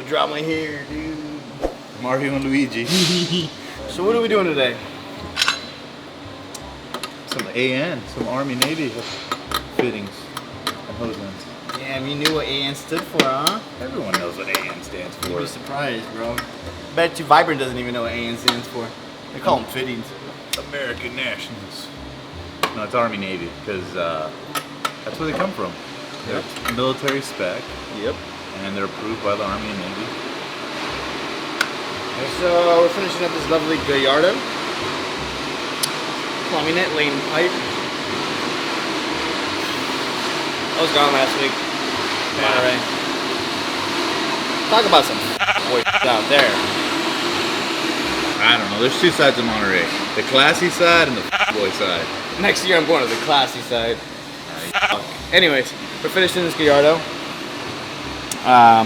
drama here, dude. Mario and Luigi. So what are we doing today? Some AN, some Army Navy fittings and hose ends. Damn, you knew what AN stood for, huh? Everyone knows what AN stands for. You'd be surprised, bro. Bet you Vibrant doesn't even know what AN stands for. They call them fittings. American Nationals. No, it's Army Navy, because that's where they come from. They're military spec. Yep. And they're approved by the Army and Navy. So we're finishing up this lovely Gallardo. Plumbing it, laying pipe. I was gone last week. Monterey. Talk about some boy out there. I don't know. There's two sides of Monterey. The classy side and the boy side. Next year I'm going to the classy side. Anyways, we're finishing this Gallardo.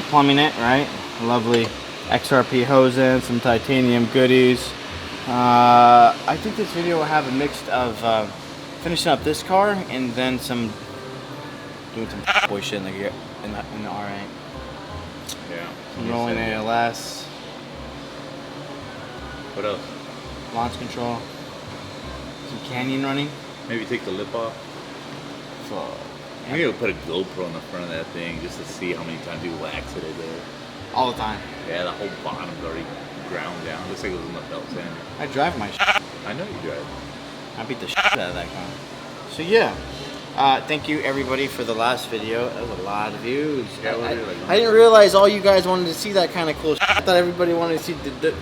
Plumbing it, right? Lovely XRP hose in, some titanium goodies. I think this video will have a mix of finishing up this car and then doing some boy shit in the R8. Yeah. Some rolling ALS. What else? Launch control. Some canyon running. Maybe take the lip off. So, Maybe we'll put a GoPro on the front of that thing just to see how many times you wax it there. all the time. Yeah, the whole bottom's already ground down. Looks like it was in the belt sander. I drive my shit. I know you drive. I beat the shit out of that car. So yeah, thank you everybody for the last video. That was a lot of views. Yeah, I didn't realize all you guys wanted to see that kind of cool shit. I thought everybody wanted to see the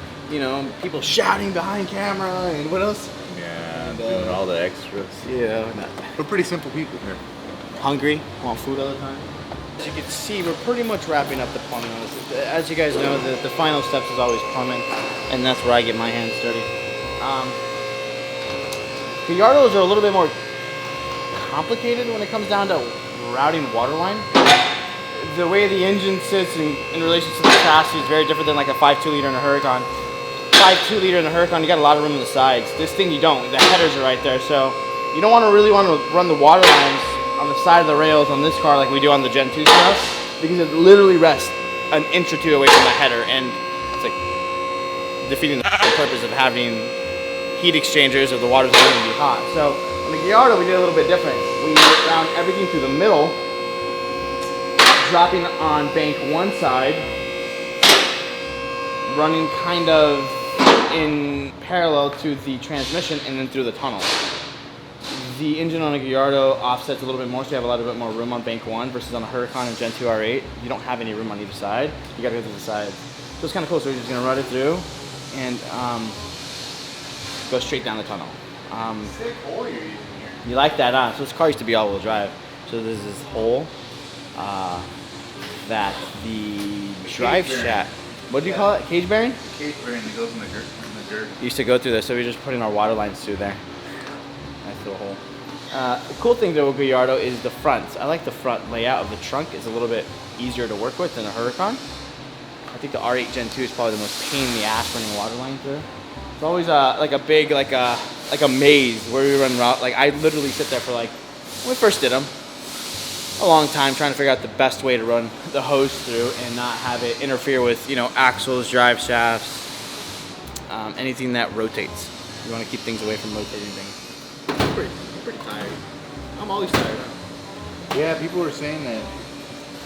people shouting behind camera and what else? Yeah, doing all the extras. Yeah. We're pretty simple people here. Hungry, want food all the time. As you can see, we're pretty much wrapping up the plumbing on this. As you guys know, the final steps is always plumbing, and that's where I get my hands dirty. Gallardos are a little bit more complicated when it comes down to routing water line. The way the engine sits in relation to the chassis is very different than like a 5.2 liter in a Huracan. 5.2 liter in a Huracan, you got a lot of room in the sides. This thing you don't. The headers are right there, so you don't really want to run the water lines on the side of the rails on this car like we do on the Gen 2 stuff, because it literally rests an inch or two away from the header, and it's like defeating the purpose of having heat exchangers if the water's going to be hot. So on the Gallardo we did a little bit different. We round everything through the middle, dropping on bank one side, running kind of in parallel to the transmission, and then through the tunnel. The engine on a Gallardo offsets a little bit more, so you have a little bit more room on bank one versus on a Huracan and Gen 2 R8. You don't have any room on either side. You gotta go to the side. So it's kind of cool. So we're just gonna run it through and go straight down the tunnel. Sick hole you're using here. You like that, huh? So this car used to be all-wheel drive. So there's this hole that the drive shaft. What do you call it? Cage bearing? Cage bearing that goes in the dirt. Used to go through there, so we're just putting our water lines through there. Nice little hole. The cool thing though with Gallardo is the front. I like the front layout of the trunk. Is a little bit easier to work with than a Huracan. I think the R8 Gen 2 is probably the most pain in the ass running water line through. It's always like a big, like a maze where we run route. Like I literally sit there for like, when we first did them, a long time trying to figure out the best way to run the hose through and not have it interfere with, axles, drive shafts, anything that rotates. You want to keep things away from rotating things. I'm pretty tired. I'm always tired. Yeah, people were saying that.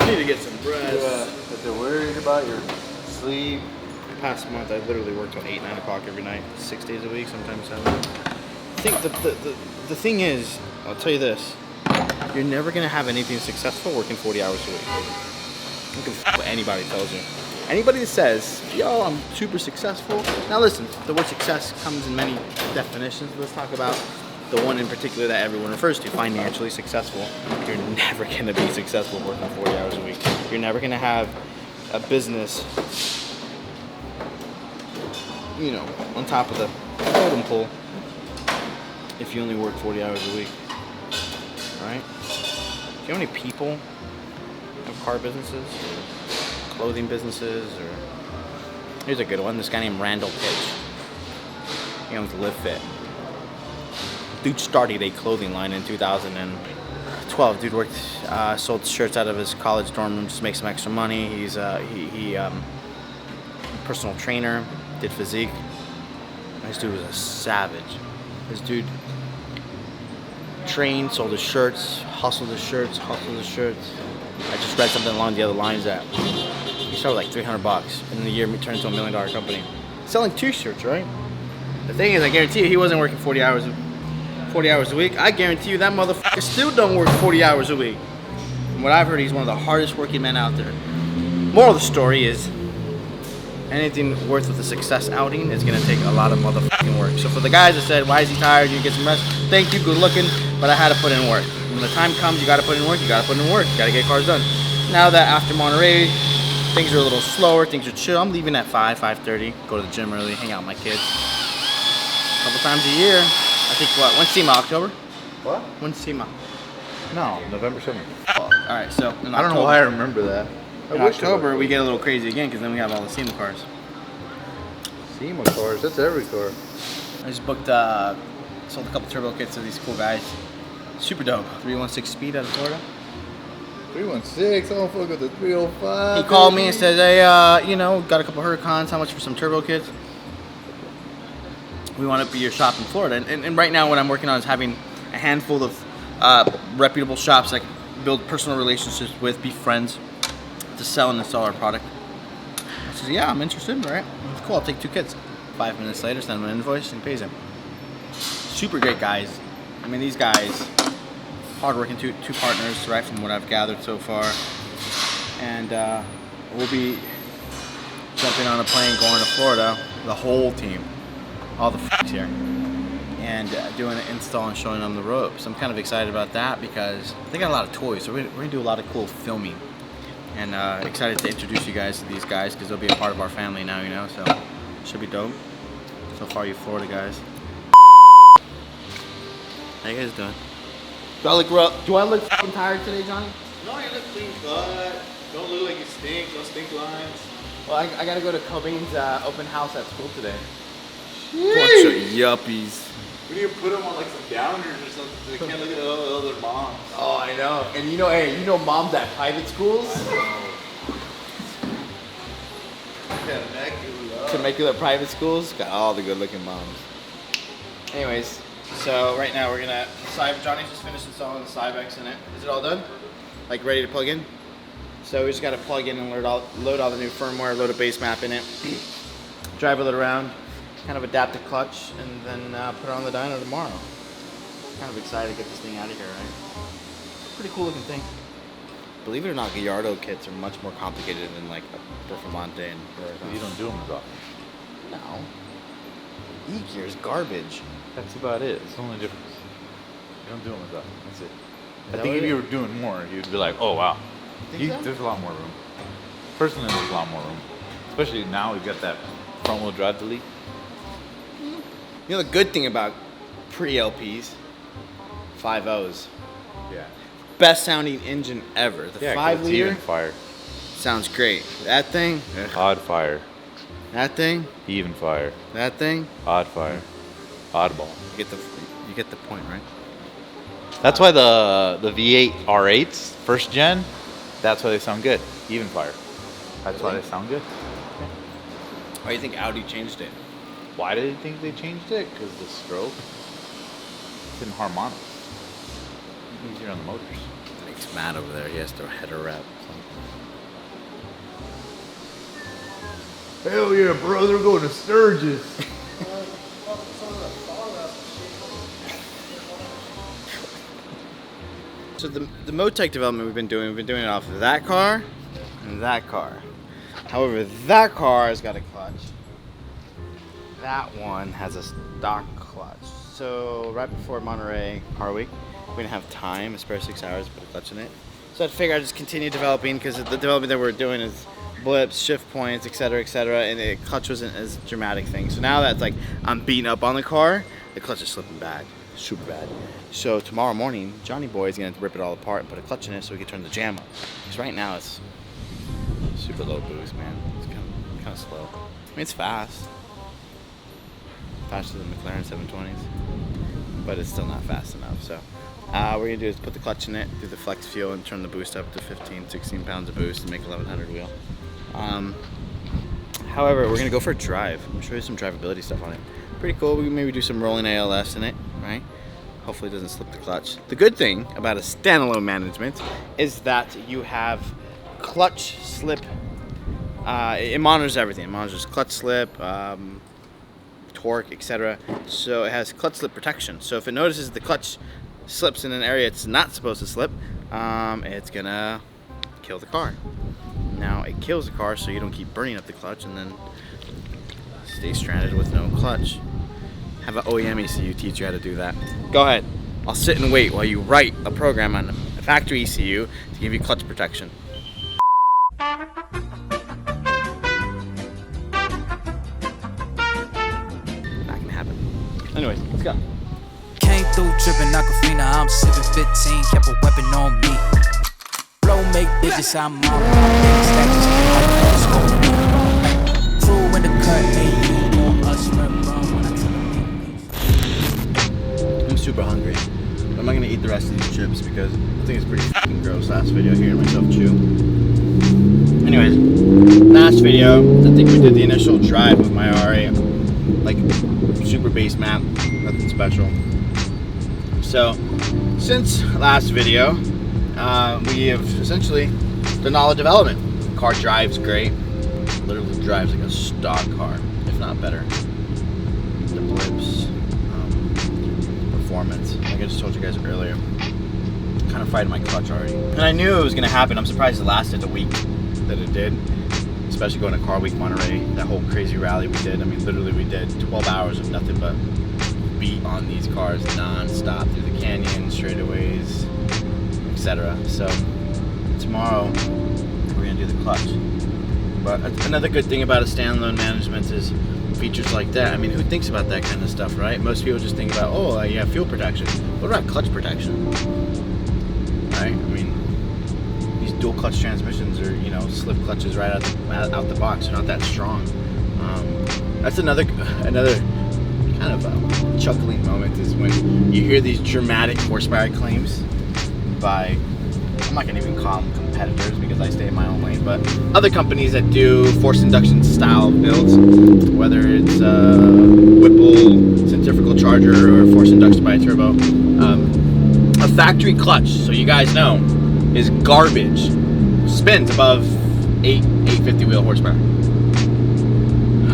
I need to get some rest. That they're worried about your sleep. The past month, I literally worked till 8, 9 o'clock every night, 6 days a week, sometimes 7. I think the thing is, I'll tell you this, you're never going to have anything successful working 40 hours a week. You can what anybody tells you. Anybody that says, yo, I'm super successful. Now listen, the word success comes in many definitions. Let's talk about the one in particular that everyone refers to, financially successful. You're never going to be successful working 40 hours a week. You're never going to have a business, on top of the totem pole if you only work 40 hours a week, right? Do you know how many people have car businesses, clothing businesses, or here's a good one, this guy named Randall Pitch. He owns Live Fit. Dude started a clothing line in 2012. Dude sold shirts out of his college dorm room just to make some extra money. He personal trainer, did physique. This dude was a savage. This dude trained, sold his shirts, hustled his shirts. I just read something along the other lines that he started like $300, and in a year turned into $1 million company. Selling t-shirts, right? The thing is, I guarantee you, he wasn't working 40 hours a week. I guarantee you that motherfucker still don't work 40 hours a week. From what I've heard, he's one of the hardest working men out there. Moral of the story is, anything worth with a success outing is gonna take a lot of motherfucking work. So for the guys that said, why is he tired, you get some rest, thank you, good looking, but I had to put in work. When the time comes, you gotta put in work, you gotta get cars done. Now that after Monterey, things are a little slower, things are chill, I'm leaving at 5:30, go to the gym early, hang out with my kids. A couple times a year. I think what? When's Sema? October? What? When's Sema? No, November 7th. Oh, alright, so in I don't know why I remember that. In October, we get a little crazy again because then we have all the Sema cars. Sema cars, that's every car. I just booked, sold a couple turbo kits to these cool guys. Super dope. 316 speed out of Florida. 316, oh fuck with the 305. He called me and said, hey, you know, got a couple Huracans, how much for some turbo kits? We want to be your shop in Florida. And right now what I'm working on is having a handful of reputable shops I can build personal relationships with, be friends, to sell and install our product. I said, yeah, I'm interested, all right? Cool, I'll take 2 kits. 5 minutes later, send him an invoice and he pays him. Super great guys. I mean, these guys, hardworking two partners, right, from what I've gathered so far. And we'll be jumping on a plane going to Florida, the whole team, all the f***s here, and doing an install and showing them the ropes. I'm kind of excited about that because they got a lot of toys, so we're gonna do a lot of cool filming. And excited to introduce you guys to these guys because they'll be a part of our family now, you know, so should be dope. So far, you Florida guys. How you guys doing? Do I look fucking tired today, Johnny? No, you look clean cut. Don't look like you stink. No stink lines. Well, I gotta go to Cobain's open house at school today. Bunch of yuppies. We need to put them on like some downers or something so they can't look at other moms. Oh, I know. And you know, hey, you know moms at private schools? Temecula private schools got all the good looking moms. Anyways, so right now we're gonna, Johnny's just finished installing the Cybex in it. Is it all done? Like ready to plug in? So we just gotta plug in and load all the new firmware, load a base map in it, drive it around, kind of adapt the clutch, and then put it on the dyno tomorrow. Kind of excited to get this thing out of here, right? Pretty cool looking thing. Believe it or not, Gallardo kits are much more complicated than like a Performante and You don't do them as often. No. E-gear is garbage. That's about it. It's the only difference. You don't do them as often. That's it. I that think what if it you is? were doing more, you'd be like, oh wow. Think so? There's a lot more room. Personally, there's a lot more room. Especially now we've got that front wheel drive delete. You know the good thing about pre-LPs? 5.0s. Yeah. Best sounding engine ever. The 5 liter Even fire. sounds great. That thing, Odd fire. that thing, Even fire. that thing. Odd fire. Oddball. You get the point, right? That's why the V8 R8s, first gen, that's why they sound good. Even fire. That's why they sound good. Why do you think Audi changed it? Why did you think they changed it? Because the stroke. It's in harmonics. Easier on the motors. Makes Matt over there. He has to header wrap. Hell yeah, brother, going to Sturgis. So the Motec development we've been doing it off of that car and that car. However, that car has got a clutch. That one has a stock clutch. So right before Monterey Car Week, we didn't have time, a spare 6 hours to put a clutch in it. So I figured I'd just continue developing because the development that we're doing is blips, shift points, etc., and the clutch wasn't as dramatic thing. So now that's like I'm beating up on the car, the clutch is slipping bad, super bad. So tomorrow morning, Johnny Boy is gonna rip it all apart and put a clutch in it so we can turn the jam up. Because right now it's super low boost, man. It's kind of slow. I mean, it's fast. Faster than McLaren 720s, but it's still not fast enough. So what we're gonna do is put the clutch in it, do the flex fuel, and turn the boost up to 15, 16 pounds of boost and make 1100 wheel. However, we're gonna go for a drive. I'm gonna show you some drivability stuff on it. Pretty cool. We can maybe do some rolling ALS in it, right? Hopefully it doesn't slip the clutch. The good thing about a standalone management is that you have clutch slip. It monitors everything. It monitors clutch slip, torque, etc. So it has clutch slip protection. So if it notices the clutch slips in an area it's not supposed to slip, it's gonna kill the car. Now it kills the car so you don't keep burning up the clutch and then stay stranded with no clutch. Have an OEM ECU teach you how to do that. Go ahead. I'll sit and wait while you write a program on a factory ECU to give you clutch protection. That can happen. Anyways, let's go. Came through dripping Aquafina, I'm sipping 15, kept a weapon on me. Blow make digits, I'm on true in the cut, ain't you on us, I'm super hungry. I'm not gonna eat the rest of these chips because I think it's pretty fucking gross. Last video, hearing myself chew. Anyways, last video, I think we did the initial drive with my RA, like super base map, nothing special. So, since last video, we have essentially done all the development. The car drives great, literally drives like a stock car, if not better. The blips, performance, like I just told you guys earlier, kind of fried my clutch already. And I knew it was gonna happen. I'm surprised it lasted the week that it did, especially going to Car Week Monterey, that whole crazy rally we did. I mean, literally we did 12 hours of nothing but beat on these cars non-stop through the canyons, straightaways, etc. So tomorrow we're gonna do the clutch. But another good thing about a standalone management is features like that. I mean, who thinks about that kind of stuff, right? Most people just think about, oh, you have fuel protection. What about clutch protection? Right? I mean, these dual clutch transmissions are, you know, slip clutches right out the box. They're not that strong. That's another kind of chuckling moment is when you hear these dramatic horsepower claims by, I'm not gonna even call them competitors because I stay in my own lane, but other companies that do forced induction style builds, whether it's Whipple, centrifugal charger, or forced induction by a turbo. A factory clutch, so you guys know, is garbage. Spins above 850 wheel horsepower.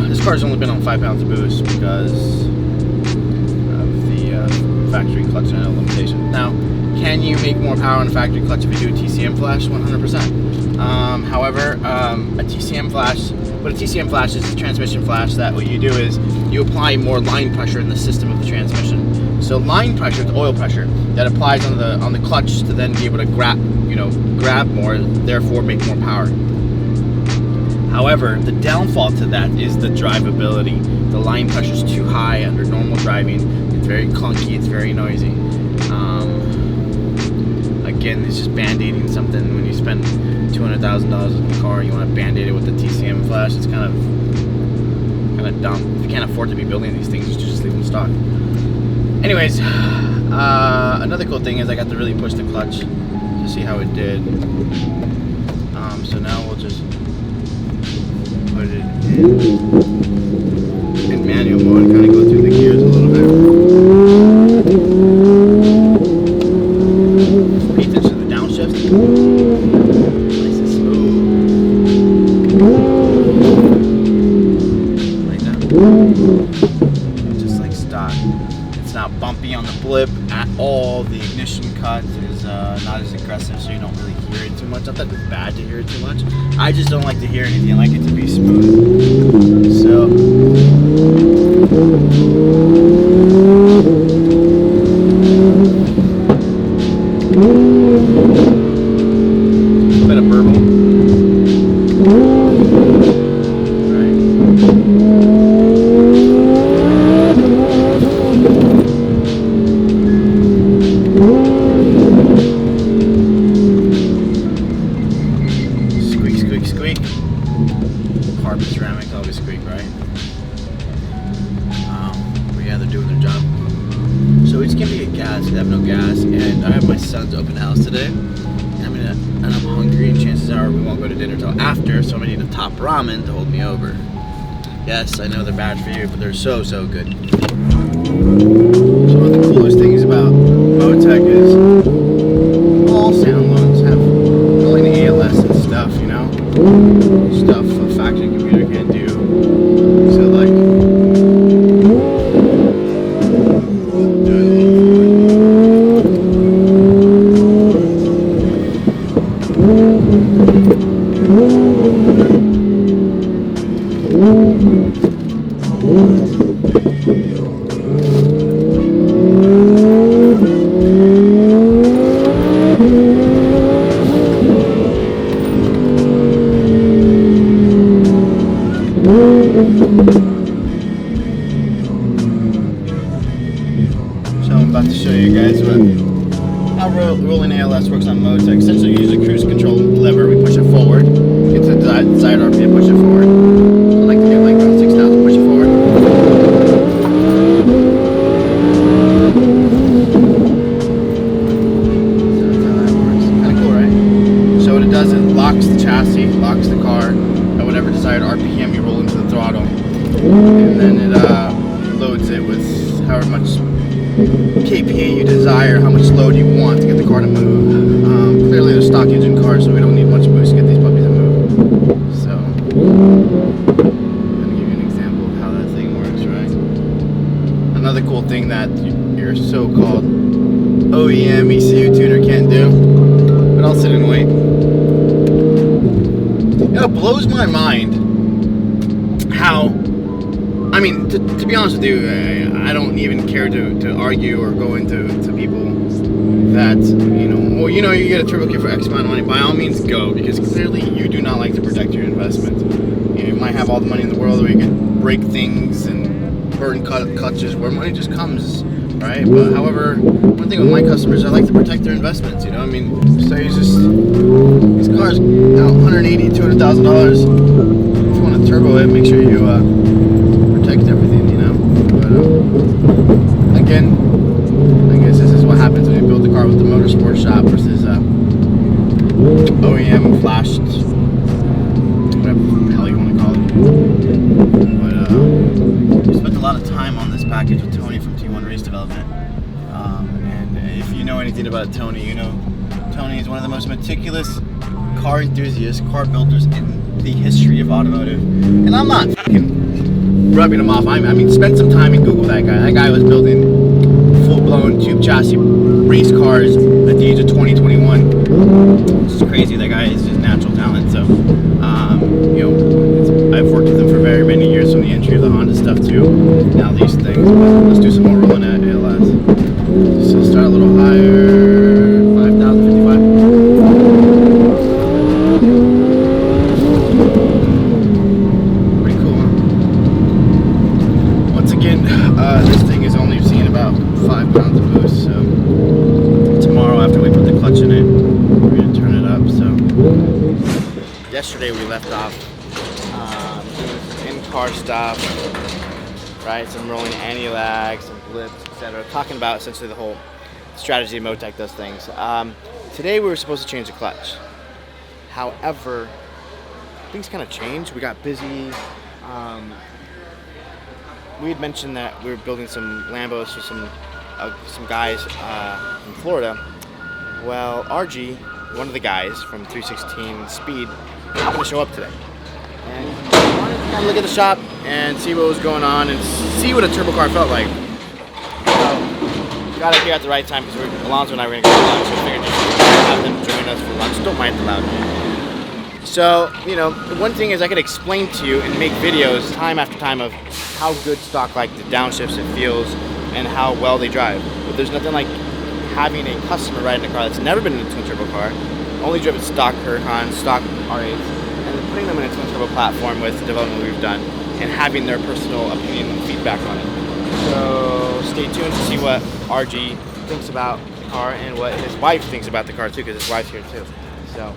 This car's only been on 5 pounds of boost because of the factory clutch limitation. Now, can you make more power on a factory clutch if you do a TCM flash? 100%. However, a TCM flash, what a TCM flash is a transmission flash that what you do is you apply more line pressure in the system of the transmission. So line pressure is oil pressure that applies on the clutch to then be able to grab more, therefore make more power. However, the downfall to that is the drivability. The line pressure is too high under normal driving. It's very clunky. It's very noisy. Again, it's just band-aiding something. When you spend $200,000 on a car, you want to band-aid it with the TCM flash. It's kind of dumb. If you can't afford to be building these things, you should just leave them stock. Anyways, another cool thing is I got to really push the clutch to see how it did. So now we'll just put it in manual mode and kind of go through the gears a little bit. Pay attention to the downshift. Nice and smooth. Like that. Just like stock. It's not bumpy on the blip at all. The ignition cut is not as aggressive, so you don't really hear it too much. Not that it's bad to hear it too much. I just don't like to hear anything. I like it to be smooth. So a bit of burble. Carbon ceramics always squeak, right? But yeah, they're doing their job. So we just came to get gas. We have no gas, and I have my son's open house today. And I'm hungry, and chances are we won't go to dinner till after. So I'm gonna need a top ramen to hold me over. Yes, I know they're bad for you, but they're so good. So one of the coolest things about Motec is all sound loans have built-in ALS and stuff, you know? Stuff a factory computer can't do. So like, so I'm about to show you guys how rolling ALS works on Motec. Essentially, you use a cruise control lever. We push it forward, get to the desired RPM, push it forward. I like to get like about 6,000, push it forward. So that's how that works. Kind of cool, right? So what it does is it locks the chassis, locks the car at whatever desired RPM you roll into the throttle, and then it loads it with however much kPa you desire, how much load you want to get the car to move. Clearly they're stock engine cars, so we don't need much boost to get these puppies to move. So, I'm going to give you an example of how that thing works, right? Another cool thing that your so-called OEM ECU tuner can't do, but I'll sit and wait. You know, it blows my mind how, I mean, to be honest with you, I don't even care to argue or go into people that, you know, well, you know, you get a turbo kit for X amount of money. By all means, go, because clearly you do not like to protect your investment. You know, you might have all the money in the world, or you can break things and burn clutches where money just comes, right? But however, one thing with my customers, I like to protect their investments. You know, I mean, say it's just these cars, you know, $180,000, $200,000. If you want to turbo it, make sure you protect everything, you know. But again, I guess this is what happens when you build the car with the motorsport shop versus OEM flashed, whatever the hell you want to call it. But we spent a lot of time on this package with Tony from T1 Race Development. And if you know anything about Tony, you know Tony is one of the most meticulous car enthusiasts, car builders in the history of automotive. And I'm not fucking rubbing him off. I mean, spend some time and Google that guy. That guy was building full-blown tube chassis race cars at the age of 20, 21. It's crazy. That guy is just natural talent. So, you know, I've worked with him for very many years, from the entry of the Honda stuff to now these things. But let's do some more rolling at ALS. So start a little higher, 5,055. This thing is only seeing about 5 pounds of boost, so tomorrow after we put the clutch in it, we're going to turn it up. So yesterday we left off doing some in-car stuff, right? Some rolling anti-lag, some blips, etc. Talking about essentially the whole strategy Motec does things. Today we were supposed to change the clutch. However, things kind of changed. We got busy. We had mentioned that we were building some Lambos for some guys in Florida. Well, RG, one of the guys from 316 Speed, happened to show up today. And I wanted to kind of look at the shop and see what was going on and see what a turbo car felt like. So, got it here at the right time because Alonso and I were going to go to lunch, so we figured just have them join us for lunch. Don't mind the loud. So, you know, one thing is I could explain to you and make videos time after time of how good stock, like the downshifts it feels and how well they drive. But there's nothing like having a customer ride in a car that's never been in a twin turbo car, only driven stock Huracan, stock R8s, and then putting them in a twin turbo platform with the development we've done and having their personal opinion and feedback on it. So stay tuned to see what RG thinks about the car and what his wife thinks about the car too, because his wife's here too. So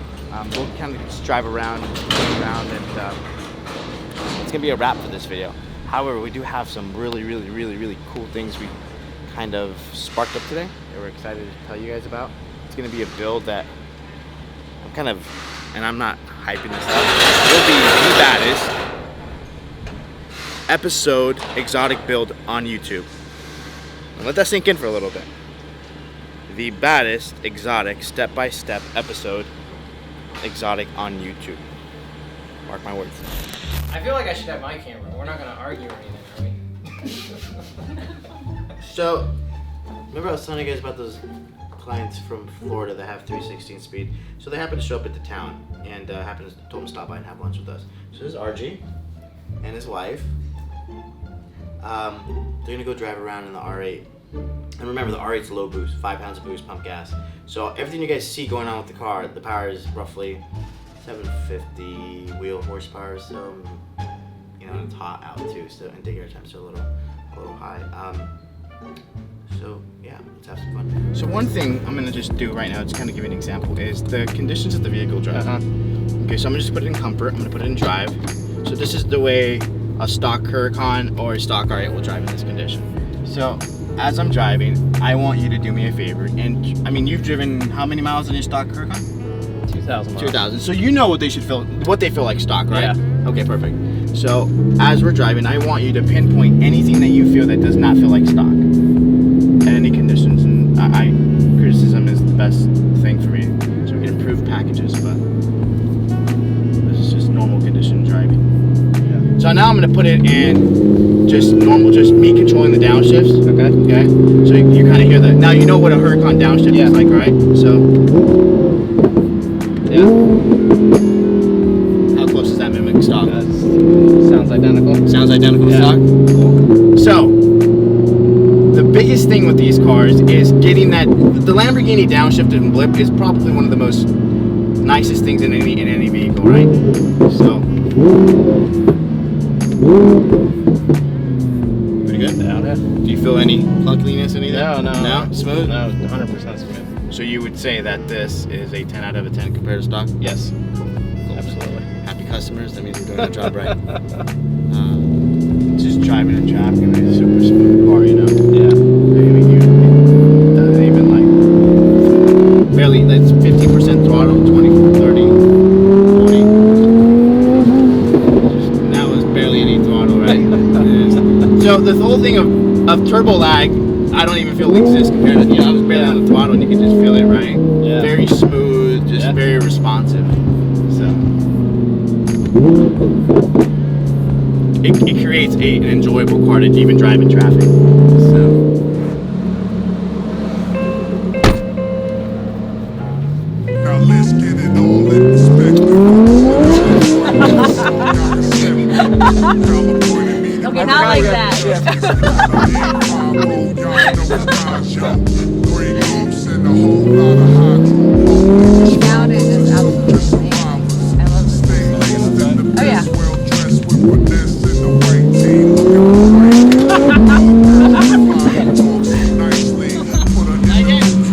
we'll kind of just drive around, and it's gonna be a wrap for this video. However, we do have some really cool things we kind of sparked up today that we're excited to tell you guys about. It's gonna be a build that I'm kind of, and I'm not hyping this up, will be the baddest episode exotic build on YouTube. And let that sink in for a little bit. The baddest exotic step-by-step episode exotic on YouTube. Mark my words. I feel like I should have my camera. We're not gonna argue or anything, are we? So, remember I was telling you guys about those clients from Florida that have 316 speed? So they happened to show up at the town and told them to stop by and have lunch with us. So this is RG and his wife. They're gonna go drive around in the R8. And remember, the R8's low boost, 5 pounds of boost, pump gas. So everything you guys see going on with the car, the power is roughly 750 wheel horsepower. So, you know, it's hot out too. So, and the air temps are a little high. So yeah, let's have some fun. So one thing I'm gonna just do right now, just kind of give you an example, is the conditions of the vehicle drive. Okay, so I'm gonna just put it in comfort. I'm gonna put it in drive. So this is the way a stock Huracan or a stock R8 will drive in this condition. So as I'm driving, I want you to do me a favor. And I mean, you've driven how many miles in your stock Huracan? 2,000 miles. 2,000. So you know what they should feel, what they feel like stock, right? Yeah. Okay, perfect. So as we're driving, I want you to pinpoint anything that you feel that does not feel like stock. Any conditions, and criticism is the best thing for me, so we can improve packages, but this is just normal condition driving. Yeah. So now I'm going to put it in just normal, just me controlling the downshifts. Okay. So you kind of hear that. Now you know what a Huracan downshift is like, right? So, yeah. How close does that mimic stock? Sounds identical. Sounds identical to stock? Cool. So, the biggest thing with these cars is getting that. The Lamborghini downshifted and blip is probably one of the most nicest things in any vehicle, right? So, pretty good. Yeah. Do you feel any clunkiness, anything? No. Smooth. No, 100% smooth. So you would say that this is a 10 out of a 10 compared to stock? Yes. Cool. Absolutely. Happy customers. That means you're doing their job right. Just driving in traffic in a super smooth car, you know. Yeah. I mean, it doesn't even like barely. That's 15% throttle, 20, 30, 40. Just, that was barely any throttle, right? So the whole thing of turbo lag, I don't even feel exists compared to, you know, I was barely on the throttle and you can just feel it, right? Yeah. Very smooth, just very responsive. So. It creates an enjoyable car to even drive in traffic. So. Now let's get it on, let the spectacle. Okay, not like that. The sound is just absolutely amazing. I love this. Oh yeah.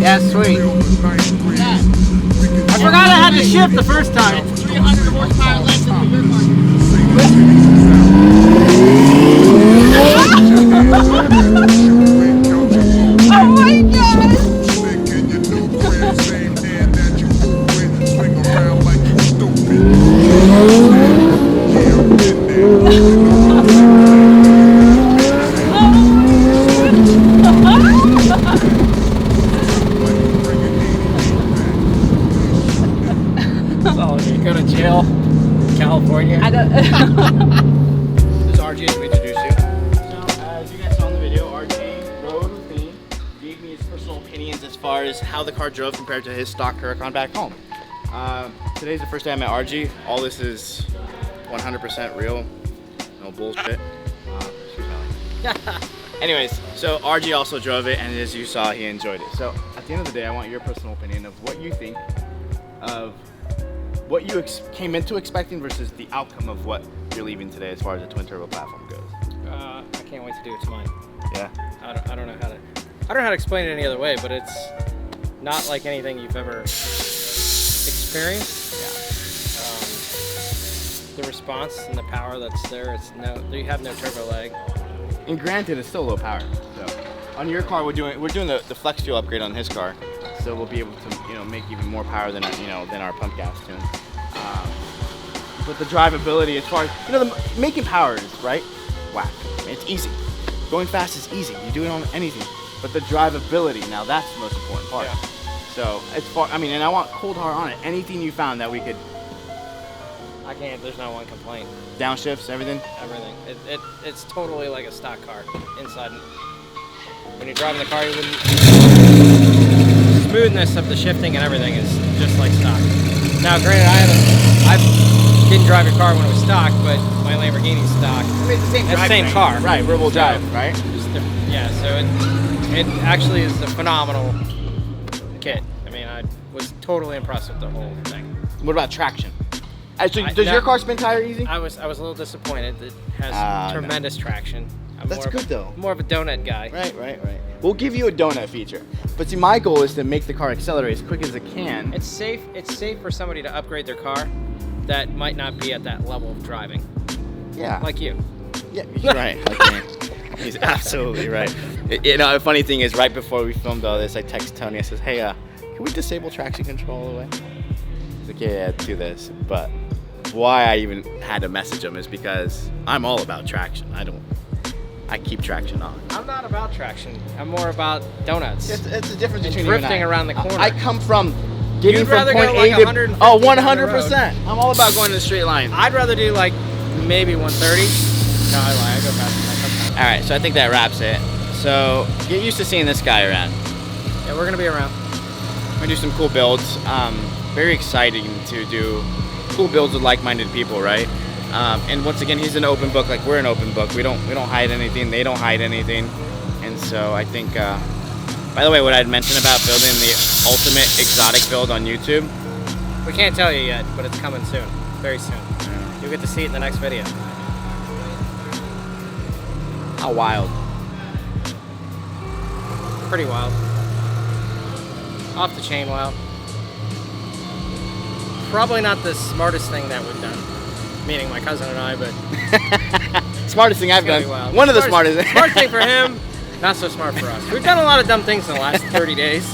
Yeah, sweet. I forgot I had to shift the first time. 300 horsepower less than the Oh my god! Go to jail, California. I don't. This is RG as we introduced you. So, as you guys saw in the video, RG rode with me, gave me his personal opinions as far as how the car drove compared to his stock Huracan back home. Today's the first day I met RG. All this is 100% real, no bullshit. Anyways, so RG also drove it, and as you saw, he enjoyed it. So at the end of the day, I want your personal opinion of what you think of what you came into expecting versus the outcome of what you're leaving today as far as the twin turbo platform goes. I can't wait to do it to mine. Yeah. I don't know how to explain it any other way, but it's not like anything you've ever experienced. Yeah. The response and the power that's there, you have no turbo lag. And granted, it's still low power. So on your car, we're doing the flex fuel upgrade on his car, so we'll be able to make even more power than our pump gas tune. But the drivability, as far as the making power is right. whack. It's easy. Going fast is easy. You do it on anything. But the drivability, now that's the most important part. Yeah. So it's far. I mean, and I want cold hard on it. Anything you found that we could I can't. There's not one complaint. downshifts, everything. Everything. It's totally like a stock car inside. When you're driving the car, you wouldn't. Smoothness of the shifting and everything is just like stock. Now, granted, I didn't drive your car when it was stock, but my Lamborghini's stock. I mean, it's the same It's the same drivetrain. car. Right, rear wheel So- drive, right? Just different. Yeah, so it actually is a phenomenal kit. I mean, I was totally impressed with the whole thing. What about traction? So I- does no. your car spin tire easy? I was a little disappointed. It has No. tremendous traction. I'm That's good, though. More of a donut guy. Right. We'll give you a donut feature. But see, my goal is to make the car accelerate as quick as it can. It's safe. It's safe for somebody to upgrade their car that might not be at that level of driving, Yeah. like you. Yeah, he's right. Like me. He's absolutely right. You know, the funny thing is, right before we filmed all this, I text Tony. I says, "Hey, can we disable traction control all the way?" He's like, "Yeah, do this." But why I even had to message him is because I'm all about traction. I keep traction on. I'm not about traction. I'm more about donuts. It's the difference And between drifting you and I. around the corner. I come from getting You'd from rather point go like A to 150 oh, down the 100%. I'm all about going in a straight line. I'd rather do like maybe 130. No, I lie. I go faster. All right, so I think that wraps it. So get used to seeing this guy around. Yeah, we're gonna be around. We're gonna do some cool builds. Very exciting to do cool builds with like-minded people, right? And once again, he's an open book. Like we're an open book. We don't hide anything. They don't hide anything. And so I think. By the way, what I'd mentioned about building the ultimate exotic build on YouTube. We can't tell you yet, but it's coming soon. Very soon. You'll get to see it in the next video. How wild! Pretty wild. Off the chain wild. Probably not the smartest thing that we've done. Meaning my cousin and I, but Smartest thing I've it's gonna done. be wild. One of the smartest. Smart thing for him, not so smart for us. We've done a lot of dumb things in the last 30 days.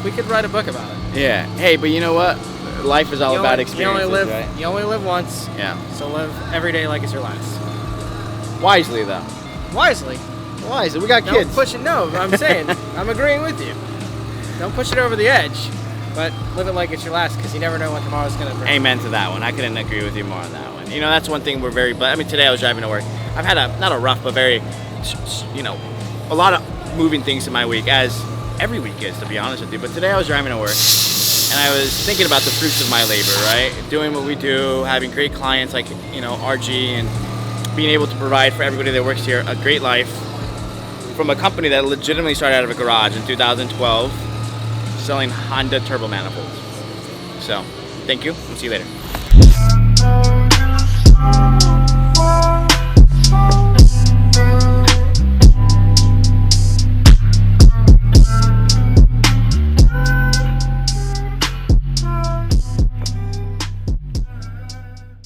We could write a book about it. Yeah. Hey, but you know what? Life is all You about only- experiences, right? You only live once, Yeah. so live every day like it's your last. Wisely though. Wisely. Wisely. We got Don't kids. push it. No, I'm saying, I'm agreeing with you. Don't push it over the edge, but live it like it's your last, because you never know what tomorrow's gonna bring. Amen to that one. I couldn't agree with you more on that one. You know, that's one thing we're very. I mean, today I was driving to work. I've had not a rough, but very, you know, a lot of moving things in my week, as every week is, to be honest with you. But today I was driving to work, and I was thinking about the fruits of my labor, right? Doing what we do, having great clients like, you know, RG, and being able to provide for everybody that works here a great life from a company that legitimately started out of a garage in 2012, selling Honda turbo manifolds. So, thank you. We'll see you later.